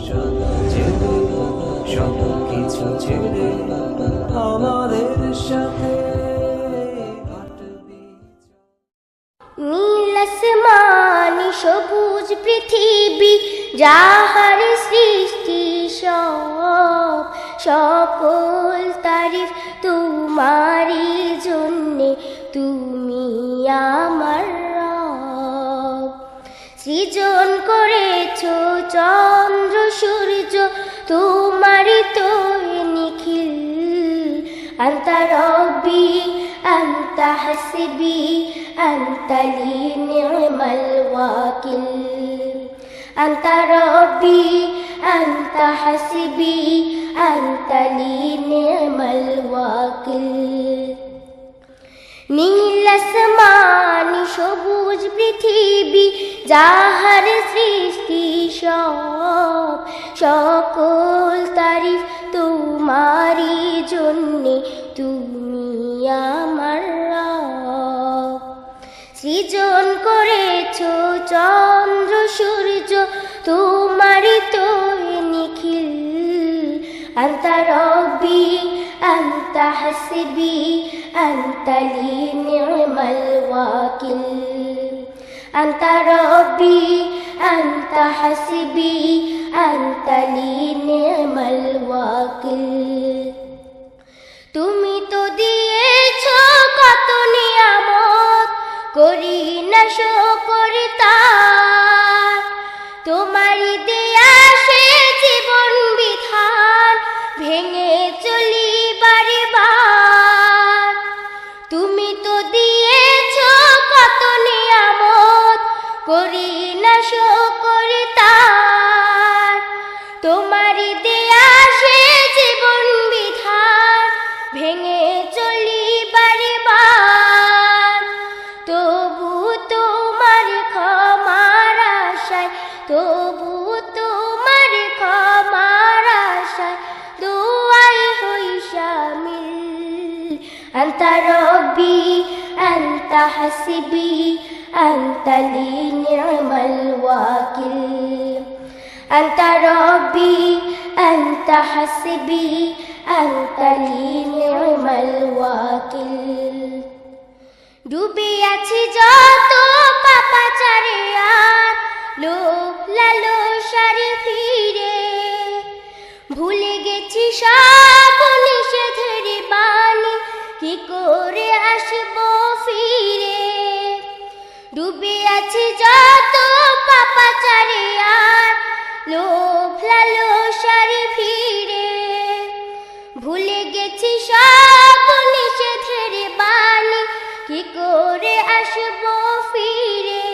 ছেড়ে সব কিছু ছেড়ে আমাদের সাথে নীল আসমানি সবুজ পৃথিবী যাহার সৃষ্টি সব, সকল তারিফ তোমারই জন্যে, তুমি আমার রব। সৃজন করেছো চন্দ্র সূর্য তোমারই তো নিখিল, আনতা রব্বি আনতা হাসবি আনতা লি নি'মাল ওয়াকিল, আনতা রব্বি আনতা হাসবি আনতা লি নি'মাল ওয়াকিল। নীল আসমানি সবুজ পৃথিবী যাহার সৃষ্টি সব, সকল তারিফ তোমারই জন্যে, তুমি আমার রব। সৃজন করেছো চন্দ্র সূর্য তোমারই তো নিখিল, আনতা রব্বি আনতা হাসবি আনতা লি নি'মাল ওয়াকিল, আনতা রব্বি আনতা হাসবি আনতা লি নি'মাল ওয়াকিল। তুমি তো দিয়েছো কত নিয়ামত, করি না শুকর তার, তোমারই দেয়া সে জীবন বিধান ভেঙে চলি বারে বার। তুমি তো দিয়েছো কত নিয়ামত, করি না শুকর তার, তোমারই দেয়া সে জীবন বিধান ভেঙে চলি বারে বার। তবু তোমার ক্ষমার আশায়, তবু তোমার ক্ষমার আশায় দুআই হই শামিল। আনতা রব্বি আনতা হাসবি আনতা লি নি'মাল ওয়াকিল, আনতা রব্বি আনতা হাসবি আনতা লি নি'মাল ওয়াকিল। ডুবে আছি যত পাপাচারে আর লোভ লালসারে ফিরে, ভুলে গেছি সব নিষেধের বাণী, কি করে আসবো ফিরে। ডুবে আছি যত পাপাচারে আর লোভ লালসারে ফিরে, ভুলে গেছি সব নিষেধের বাণী, কি করে আসবো ফিরে।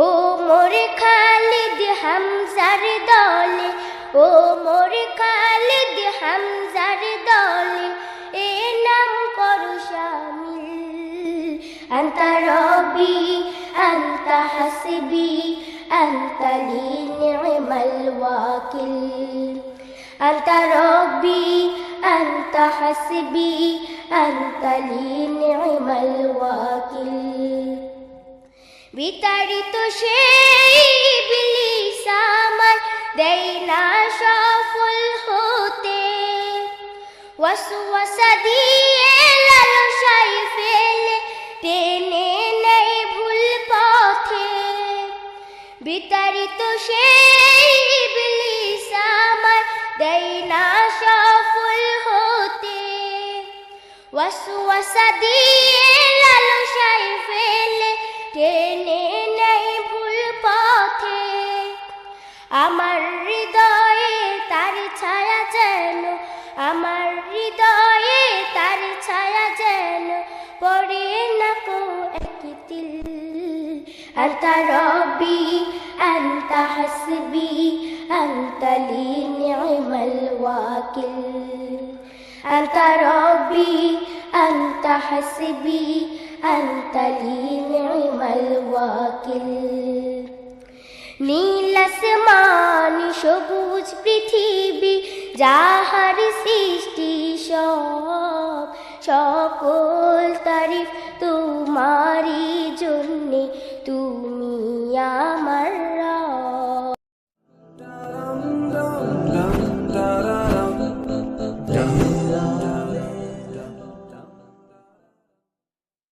ও মোর খালিদ হামজার দলে, ও মোর খালিদ হামজার দলে, এ নাম করো শামিল। আনতা রব্বি আনতা হাসবি আনতা লি নি'মাল ওয়াকিল, আনতা রব্বি আনতা হাসবি আনতা লি নি'মাল ওয়াকিল। বিতাড়িত সেই ইবলিস আমায় দেয় না সফল হতে, ওয়াসওয়াসা দিয়ে লালসায় ফেলে টেনে নেয় ভুল পথে। বিতাড়িত সেই ইবলিস আমায় দেয় না সফল হতে, ওয়াসওয়াসা দিয়ে লালসায় ফেলে টেনে নেয় ভুল পথে। আমার হৃদয়ে তার ছায়া যেন, আমার হৃদয়ে তার ছায়া যেন পড়ে না কো একতিল। আনতা রব্বি আনতা হাসবি আনতা লি নি'মাল ওয়াকিল, আনতা রব্বি আনতা হাসবি আনতা লি নি'মাল ওয়াকিল। নীল আসমানি সবুজ পৃথিবী যাহার সৃষ্টি সব, সকল তারিফ তোমারই জন্যে, তুমি আমার